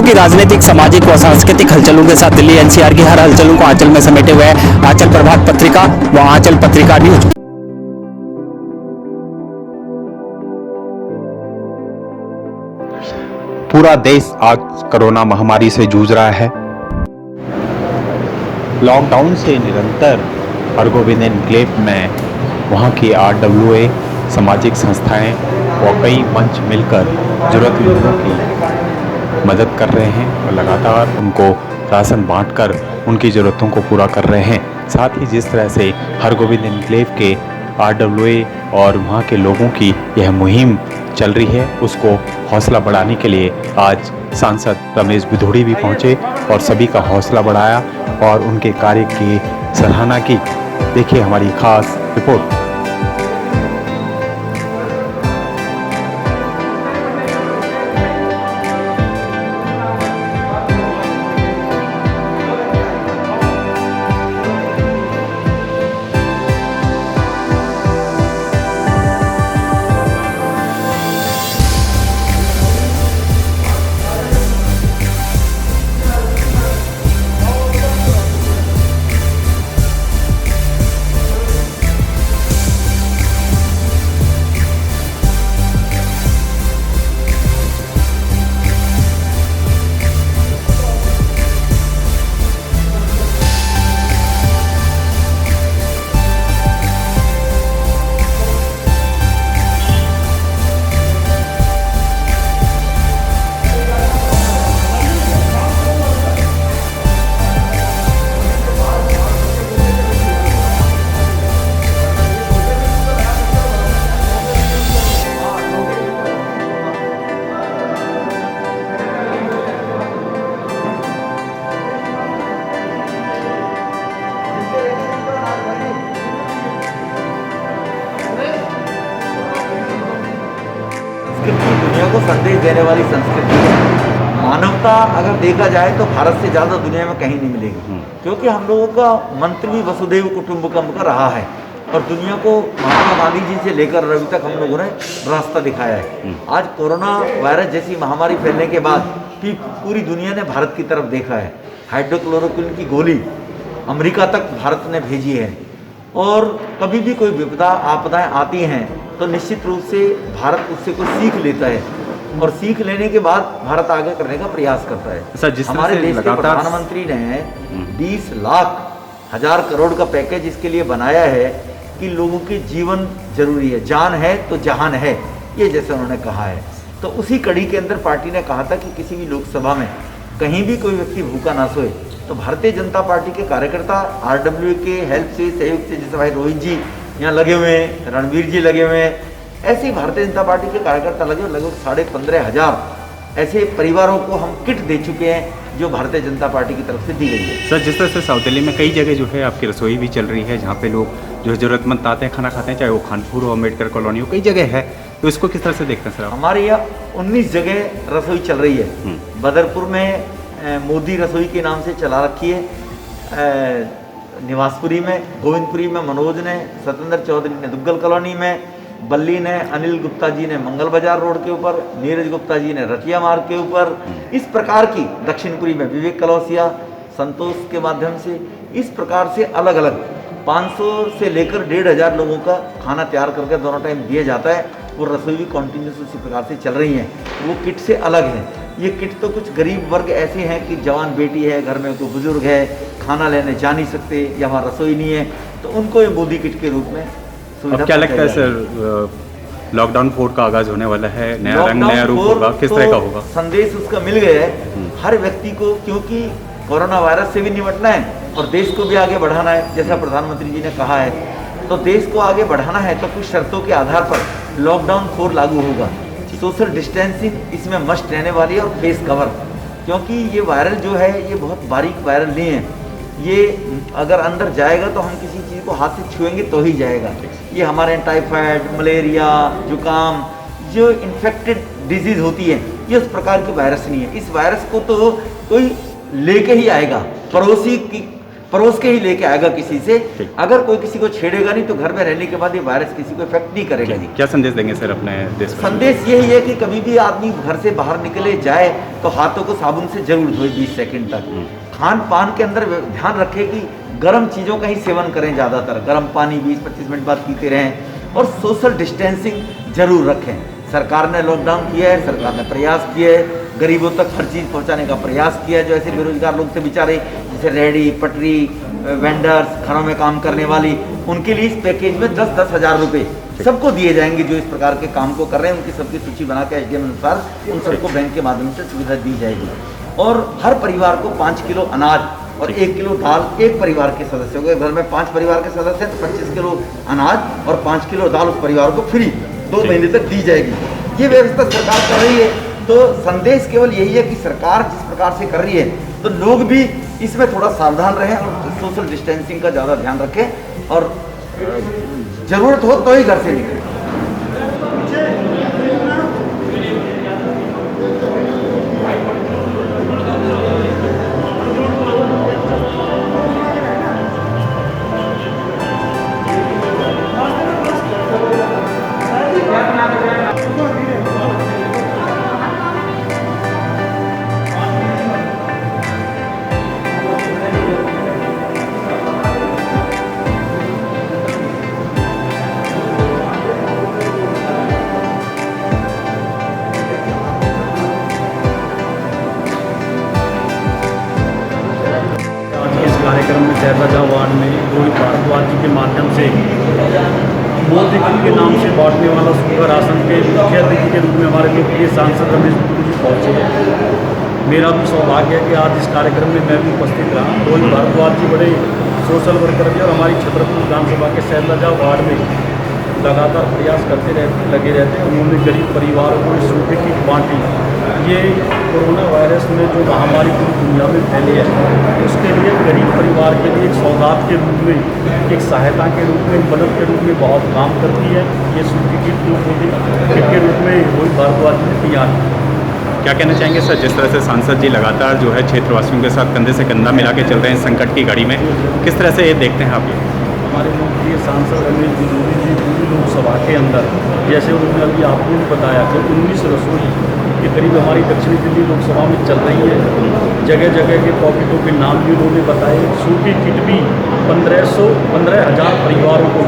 दिनों की राजनीतिक, सामाजिक व सांस्कृतिक हलचलों के साथ दिल्ली एनसीआर की हर हलचलों को आंचल में समेटे हुए है आंचल प्रभात पत्रिका व आंचल पत्रिका न्यूज। पूरा देश आज कोरोना महामारी से जूझ रहा है। लॉकडाउन से निरंतर हरगोविंद एन्क्लेव में वहाँ की RWA, सामाजिक संस्थाएं व कई मंच मिलकर जरूरतमंदों की मदद कर रहे हैं और लगातार उनको राशन बांटकर उनकी ज़रूरतों को पूरा कर रहे हैं। साथ ही जिस तरह से हरगोविंद एन्क्लेव के RWA और वहाँ के लोगों की यह मुहिम चल रही है, उसको हौसला बढ़ाने के लिए आज सांसद रमेश बिधूड़ी भी पहुँचे और सभी का हौसला बढ़ाया और उनके कार्य की सराहना की। देखिए हमारी खास रिपोर्ट। दुनिया को संदेश देने वाली संस्कृति है। मानवता अगर देखा जाए तो भारत से ज़्यादा दुनिया में कहीं नहीं मिलेगी, क्योंकि हम लोगों का मंत्र भी वसुधैव कुटुंबकम का रहा है और दुनिया को महात्मा गांधी जी से लेकर अभी तक हम लोगों ने रास्ता दिखाया है। आज कोरोना वायरस जैसी महामारी फैलने के बाद भी पूरी दुनिया ने भारत की तरफ देखा है। हाइड्रोक्लोरोक्विन की गोली अमेरिका तक भारत ने भेजी है और कभी भी कोई विपदा आपदाएं आती हैं तो निश्चित रूप से भारत उससे कुछ सीख लेता है और सीख लेने के बाद भारत आगे करने का प्रयास करता है। सर, जिस हमारे देश के प्रधानमंत्री ने 20 लाख हजार करोड़ का पैकेज इसके लिए बनाया है कि लोगों के जीवन जरूरी है, जान है तो जहान है, ये जैसे उन्होंने कहा है। तो उसी कड़ी के अंदर पार्टी ने कहा था कि किसी भी लोकसभा में कहीं भी कोई व्यक्ति भूखा ना सोए। तो भारतीय जनता पार्टी के कार्यकर्ता RWA के हेल्प से, सहयोग से, जैसे भाई रोहित जी यहाँ लगे हुए हैं, रणवीर जी लगे हुए हैं, ऐसे ही भारतीय जनता पार्टी के कार्यकर्ता लगे हुए। लगभग 15,500 ऐसे परिवारों को हम किट दे चुके हैं जो भारतीय जनता पार्टी की तरफ से दी गई है। सर, जिस तरह से साउथ दिल्ली में कई जगह जो है आपकी रसोई भी चल रही है, जहाँ पे लोग जो है ज़रूरतमंद आते हैं, खाना खाते हैं, चाहे वो खानपुर हो, अम्बेडकर कॉलोनी हो, कई जगह है, तो इसको किस तरह से देखते हैं सर आप? हमारे यहाँ 19 जगह रसोई चल रही है। बदरपुर में मोदी रसोई के नाम से चला रखी है, निवासपुरी में, गोविंदपुरी में मनोज ने, सत्येंद्र चौधरी ने दुग्गल कॉलोनी में, बल्ली ने, अनिल गुप्ता जी ने मंगल बाजार रोड के ऊपर, नीरज गुप्ता जी ने रतिया मार्ग के ऊपर, इस प्रकार की दक्षिणपुरी में विवेक कलौसिया, संतोष के माध्यम से, इस प्रकार से अलग अलग 500 से लेकर 1,500 लोगों का खाना तैयार करके दोनों टाइम दिया जाता है। वो रसोई भी कॉन्टीन्यूस उसी प्रकार से चल रही हैं। वो किट से अलग है। ये किट तो कुछ गरीब वर्ग ऐसे हैं कि जवान बेटी है, घर में कोई बुजुर्ग है, खाना लेने जा नहीं सकते या वहाँ रसोई नहीं है, तो उनको ये मोदी किट के रूप में सुविधा। अब क्या लगता है सर, लॉकडाउन 4 का आगाज होने वाला है, नया रंग नया रूप होगा, किस तरह का होगा? संदेश उसका मिल गया है हर व्यक्ति को, क्योंकि कोरोना वायरस से भी निपटना है और देश को भी आगे बढ़ाना है। जैसा प्रधानमंत्री जी ने कहा है, तो देश को आगे बढ़ाना है तो कुछ शर्तों के आधार पर लॉकडाउन 4 लागू होगा। सोशल डिस्टेंसिंग इसमें मस्ट रहने वाली है और फेस कवर, क्योंकि ये वायरल जो है ये बहुत बारीक वायरल नहीं है। ये अगर अंदर जाएगा तो हम किसी चीज़ को हाथ से छुएंगे तो ही जाएगा। ये हमारे टाइफाइड, मलेरिया, जुकाम, जो इन्फेक्टेड डिजीज़ होती है, ये उस प्रकार की वायरस नहीं है। इस वायरस को तो कोई लेके ही आएगा, पड़ोसी की परोस के ही लेके आएगा किसी से। अगर कोई किसी को छेड़ेगा नहीं तो घर में रहने के बाद ये वायरस किसी को इफेक्ट नहीं करेगा जी। क्या संदेश देंगे सर अपने देश को? संदेश यही है कि कभी भी आदमी घर से बाहर निकले जाए तो हाथों को साबुन से जरूर धोए 20 सेकंड तक। खान पान के अंदर ध्यान रखें कि गर्म चीज़ों का ही सेवन करें, ज़्यादातर गर्म पानी 20-25 मिनट बाद पीते रहें और सोशल डिस्टेंसिंग जरूर रखें। सरकार ने लॉकडाउन किया है, सरकार ने प्रयास किया है, गरीबों तक हर चीज़ पहुंचाने का प्रयास किया है। जो ऐसे बेरोजगार लोग थे बेचारे, जैसे रेहड़ी पटरी वेंडर्स, घरों में काम करने वाली, उनके लिए इस पैकेज में 10-10 हज़ार रुपये सबको दिए जाएंगे जो इस प्रकार के काम को कर रहे हैं। उनकी सबकी सूची बना के SDM अनुसार उन सबको बैंक के माध्यम से सुविधा दी जाएगी। और हर परिवार को 5 किलो अनाज और 1 किलो दाल एक परिवार के सदस्यों को, घर में 5 परिवार के सदस्य हैं तो 25 किलो अनाज और 5 किलो दाल उस परिवार को फ्री 2 महीने तक दी जाएगी। ये व्यवस्था सरकार कर रही है। तो संदेश केवल यही है कि सरकार जिस प्रकार से कर रही है तो लोग भी इसमें थोड़ा सावधान रहें और सोशल डिस्टेंसिंग का ज़्यादा ध्यान रखें और ज़रूरत हो तो ही घर से निकलें। कार्यक्रम में शहरराजा वार्ड में रोहित भारद्वाज जी के माध्यम से मोदी के नाम से बांटने वाला सूखा राशन के मुख्य अतिथि के रूप में हमारे लोकप्रिय सांसद रमेश गुप्ता जी पहुँचे। मेरा भी सौभाग्य है कि आज इस कार्यक्रम में मैं भी उपस्थित रहा। रोहित भारद्वाज जी बड़े सोशल वर्कर भी और हमारी छतरपुर विधानसभा के शहरराजा वार्ड में लगातार प्रयास लगे रहते हैं। उन्होंने गरीब परिवारों को इस सूखे की बाँटी। ये कोरोना वायरस में जो महामारी पूरी दुनिया में फैली है उसके लिए गरीब परिवार के लिए एक सौगात के रूप में, एक सहायता के रूप में, मदद के रूप में बहुत काम करती है। ये सूखी किट के रूप में रोहित भारद्वाज ने तैयार की। क्या कहना चाहेंगे सर, जिस तरह से सांसद जी लगातार जो है क्षेत्रवासियों के साथ कंधे से कंधा मिला के चल रहे हैं संकट की घड़ी में, किस तरह से ये देखते हैं आप? हमारे लोकप्रिय सांसद रमेश गुप्ता जी पूरी लोकसभा के अंदर, जैसे उन्होंने अभी आपको भी बताया कि 19 रसोई के करीब हमारी दक्षिणी दिल्ली लोकसभा में चल रही है। जगह जगह के पॉकेटों के नाम भी उन्होंने बताए। सूखी किट भी 15,000 परिवारों को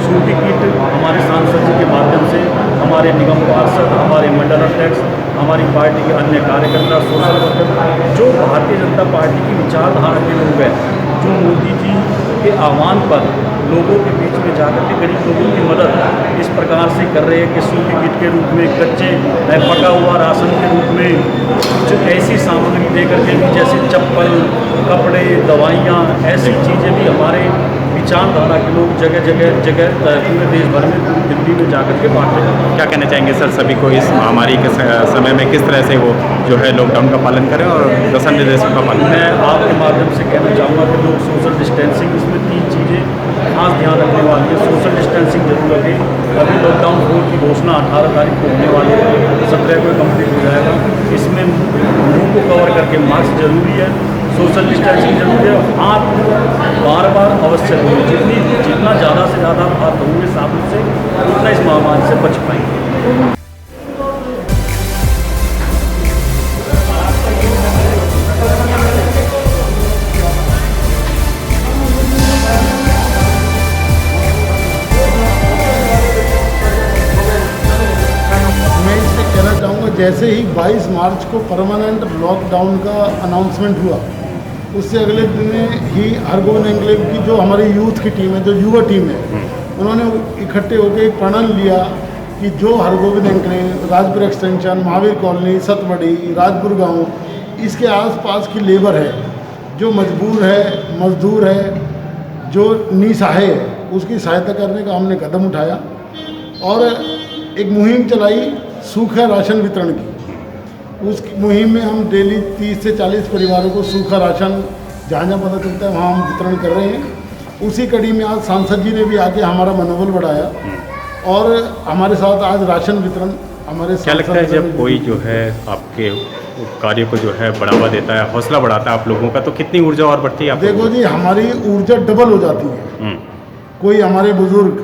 सूखी किट हमारे सांसद जी के माध्यम से हमारे निगम पार्षद, हमारे मंडल अध्यक्ष, हमारी पार्टी के अन्य कार्यकर्ता, सोशल वर्कर, जो भारतीय जनता पार्टी की विचारधारा के लोग हैं, जो मोदी जी के आह्वान पर लोगों के बीच में जाकर के गरीब लोगों की मदद इस प्रकार से कर रहे हैं कि सूखी किट के रूप में, कच्चे पका हुआ राशन के रूप में कुछ ऐसी सामग्री दे करके भी, जैसे चप्पल, कपड़े, दवाइयाँ, ऐसी चीज़ें भी हमारे विचारधारा के लोग जगह पूरे देश भर में, पूरी दिल्ली में जाकर के बांट रहे हैं। क्या कहना चाहेंगे सर सभी को इस महामारी के समय में किस तरह से वो जो है लॉकडाउन का पालन करें और दिशा निर्देशों का पालन करें? मैं आपके माध्यम से कहना चाहूँगा कि लोग सोशल डिस्टेंसिंग, इसमें 3 चीज़ें खास ध्यान रखने वाली है। सोशल डिस्टेंसिंग जरूर रखें। अभी लॉकडाउन 4 की घोषणा 18 तारीख को होने वाली है, 17 को कंप्लीट हो जाएगा। इसमें मुँह को कवर करके मास्क जरूरी है, सोशल डिस्टेंसिंग जरूरी है, हाथ बार अवश्य धोएं। जितना ज़्यादा से ज़्यादा हाथ धोएंगे साबुन से, उतना इस महामारी से बच पाएंगे। जैसे ही 22 मार्च को परमानेंट लॉकडाउन का अनाउंसमेंट हुआ, उससे अगले दिन ही हरगोविंद एन्क्लेव की जो हमारी यूथ की टीम है, जो युवा टीम है, उन्होंने इकट्ठे होकर एक प्रण लिया कि जो Hargovind enclave, Rajpur extension, Mahavir colony, Satbari, Rajpur गांव, इसके आसपास की लेबर है, जो मजबूर है, मजदूर है, जो निसहाय है, उसकी सहायता करने का हमने कदम उठाया और एक मुहिम चलाई सूखा राशन वितरण की। उस मुहिम में हम डेली 30 से 40 परिवारों को सूखा राशन जहाँ जहाँ पता चलता है वहाँ हम वितरण कर रहे हैं। उसी कड़ी में आज सांसद जी ने भी आके हमारा मनोबल बढ़ाया और हमारे साथ आज राशन वितरण हमारे क्या लगता है जब कोई जो है आपके कार्य को जो है बढ़ावा देता है, हौसला बढ़ाता है आप लोगों का, तो कितनी ऊर्जा और बढ़ती है आप देखो लोगों जी, हमारी ऊर्जा डबल हो जाती है। हम्म, कोई हमारे बुजुर्ग,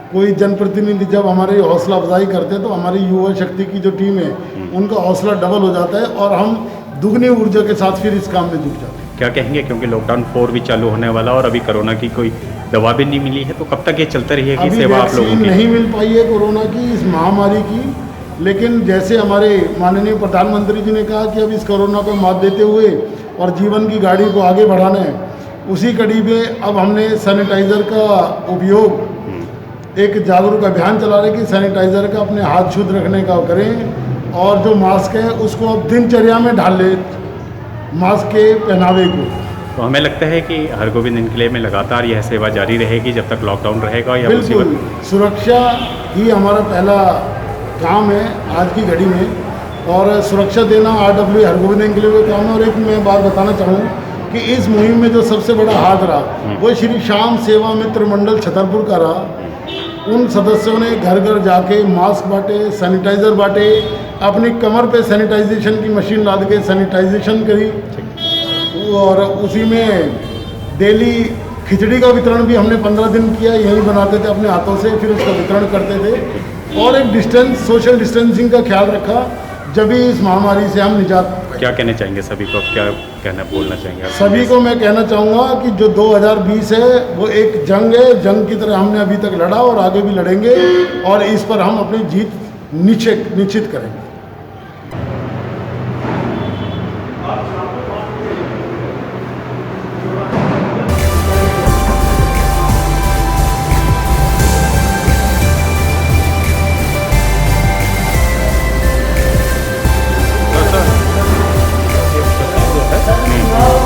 कोई जनप्रतिनिधि जब हमारी हौसला अफजाई करते हैं तो हमारी युवा शक्ति की जो टीम है उनका हौसला डबल हो जाता है और हम दुगनी ऊर्जा के साथ फिर इस काम में जुट जाते हैं। क्या कहेंगे, क्योंकि लॉकडाउन 4 भी चालू होने वाला और अभी कोरोना की कोई दवा भी नहीं मिली है, तो कब तक ये चलता रहेगी अभी सेवा आप लोगों वैक्सीन की? नहीं मिल पाई है कोरोना की, इस महामारी की, लेकिन जैसे हमारे माननीय प्रधानमंत्री जी ने कहा कि अब इस कोरोना को मात देते हुए और जीवन की गाड़ी को आगे बढ़ाना है, उसी कड़ी में अब हमने सैनिटाइज़र का उपयोग, एक जागरूक अभियान चला रहे कि सैनिटाइज़र का अपने हाथ शुद्ध रखने का करें और जो मास्क है उसको अब दिनचर्या में ढाल ले, मास्क के पहनावे को। तो हमें लगता है कि हरगोविंद इनक्लेव में लगातार यह सेवा जारी रहेगी जब तक लॉकडाउन रहेगा, या बिल्कुल, मुसीबत? सुरक्षा ही हमारा पहला काम है आज की घड़ी में, और सुरक्षा देना RW हरगोविंद इनक्लेव का काम है। और एक मैं बात बताना चाहूँ कि इस मुहिम में जो सबसे बड़ा हाथ रहा वो श्री श्याम सेवा मित्र मंडल छतरपुर का रहा। उन सदस्यों ने घर घर जाके मास्क बांटे, सैनिटाइज़र बांटे, अपनी कमर पे सैनिटाइजेशन की मशीन लाद के सैनिटाइजेशन करी, और उसी में डेली खिचड़ी का वितरण भी हमने 15 दिन किया, यही बनाते थे अपने हाथों से, फिर उसका वितरण करते थे और एक डिस्टेंस, सोशल डिस्टेंसिंग का ख्याल रखा, जब भी इस महामारी से हम निजात पाए। क्या कहना चाहेंगे सभी को, क्या कहना बोलना चाहेंगे आप? सभी को मैं कहना चाहूँगा कि जो 2020 है वो एक जंग है, जंग की तरह हमने अभी तक लड़ा और आगे भी लड़ेंगे और इस पर हम अपनी जीत निश्चित करेंगे।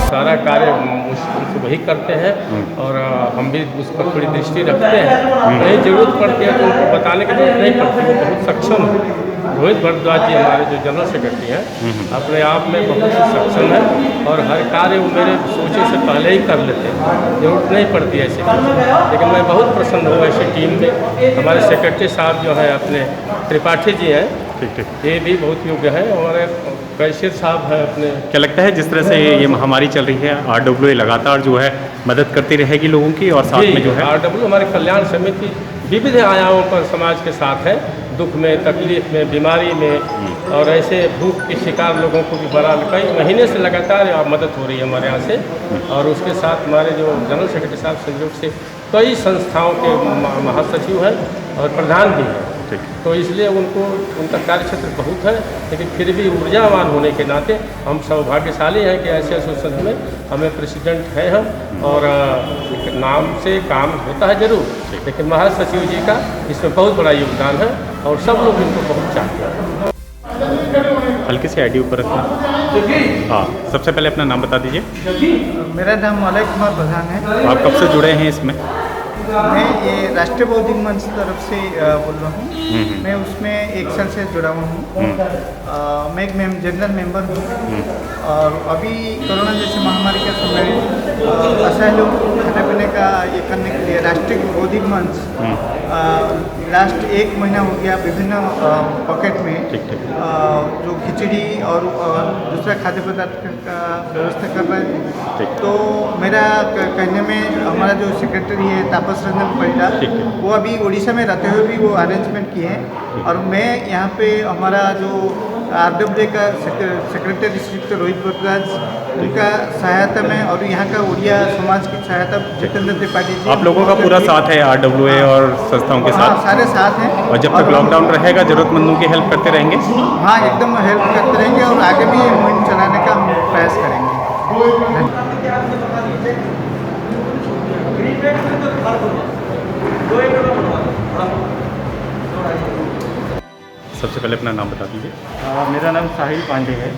सारा कार्य मुश्किल से वही करते हैं और हम भी उस पर थोड़ी दृष्टि रखते हैं। कहीं जरूरत पड़ती है तो उनको बताने की जरूरत नहीं पड़ती, वो बहुत सक्षम है। रोहित भारद्वाज जी हमारे जो जनरल सेक्रेटरी हैं अपने आप में बहुत ही सक्षम है और हर कार्य वो मेरे सोचे से पहले ही कर लेते हैं, जरूरत नहीं पड़ती ऐसे। लेकिन मैं बहुत प्रसन्न हूँ ऐसी टीम में। हमारे सेक्रेटरी साहब जो हैं अपने त्रिपाठी जी हैं, ये भी बहुत योग्य है। हमारे कैशियर साहब हैं अपने। क्या लगता है जिस तरह से ये महामारी चल रही है, RWA लगातार जो है मदद करती रहेगी लोगों की, और साथ में जो है RW हमारे कल्याण समिति विविध आयामों पर समाज के साथ है, दुख में, तकलीफ में, बीमारी में, और ऐसे भूख के शिकार लोगों को भी बड़ा कई महीने से लगातार मदद हो रही है हमारे यहाँ से। और उसके साथ हमारे जो जनरल सेक्रेटरी साहब संयोग से कई संस्थाओं के महासचिव हैं और प्रधान भी हैं, तो इसलिए उनका कार्यक्षेत्र बहुत है। लेकिन फिर भी ऊर्जावान होने के नाते हम सौभाग्यशाली हैं कि ऐसे संस्था में हमें प्रेसिडेंट हैं हम, और नाम से काम होता है जरूर, लेकिन महासचिव जी का इसमें बहुत बड़ा योगदान है और सब लोग इनको बहुत चाहते हैं। हल्के से ID ऊपर रखना। हाँ, सबसे पहले अपना नाम बता दीजिए। मेरा नाम मलय कुमार प्रधान है। आप कब से जुड़े हैं इसमें? मैं ये राष्ट्रीय बौद्धिक मंच तरफ से बोल रहा हूँ। मैं उसमें 1 साल से जुड़ा हुआ हूँ। मैं एक जनरल मेंबर हूँ और अभी कोरोना जैसे महामारी के समय असहयोग खाने पीने का ये करने के लिए राष्ट्रीय बौद्धिक मंच लास्ट 1 महीना हो गया विभिन्न पॉकेट में जो खिचड़ी और दूसरा खाद्य पदार्थ का व्यवस्था कर रहे हैं। तो मेरा कहने में हमारा जो सेक्रेटरी है तापस रंजन परिडा, वो अभी उड़ीसा में रहते हुए भी वो अरेंजमेंट किए हैं, और मैं यहाँ पे हमारा जो RWA का सेक्रेटरी श्री रोहित भारद्वाज, उनका सहायता में और यहाँ का उड़िया समाज की सहायता जितेंद्र त्रिपाठी जी, आप लोगों का पूरा साथ है RWA और संस्थाओं के साथ? सारे साथ हैं। और जब तक लॉकडाउन रहेगा जरूरतमंदों की हेल्प करते रहेंगे? हाँ, एकदम हेल्प करते रहेंगे और आगे भी ये मुहिम चलाने का हम प्रयास करेंगे। सबसे पहले अपना नाम बता दीजिए। मेरा नाम साहिल पांडे है।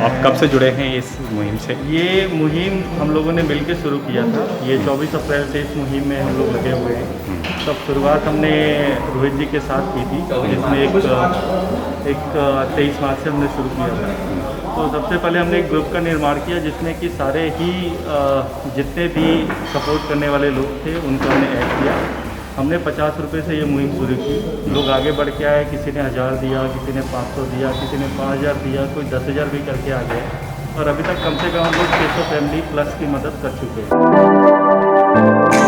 आप कब से जुड़े हैं इस मुहिम से? ये मुहिम हम लोगों ने मिलकर शुरू किया था। ये 24 अप्रैल से इस मुहिम में हम लोग लगे हुए हैं। तब शुरुआत हमने रोहित जी के साथ की थी, जिसमें एक 23 मार्च से हमने शुरू किया था। तो सबसे पहले हमने एक ग्रुप का निर्माण किया जिसमें कि सारे ही जितने भी सपोर्ट करने वाले लोग थे उनको हमने ऐड किया। हमने 50 रुपये से ये मुहिम शुरू की। लोग आगे बढ़ के आए, किसी ने 1000 दिया, किसी ने 500 दिया, किसी ने 5000 दिया, कोई 10,000 भी करके आ गया और अभी तक कम से कम हम लोग 600 फैमिली प्लस की मदद कर चुके हैं।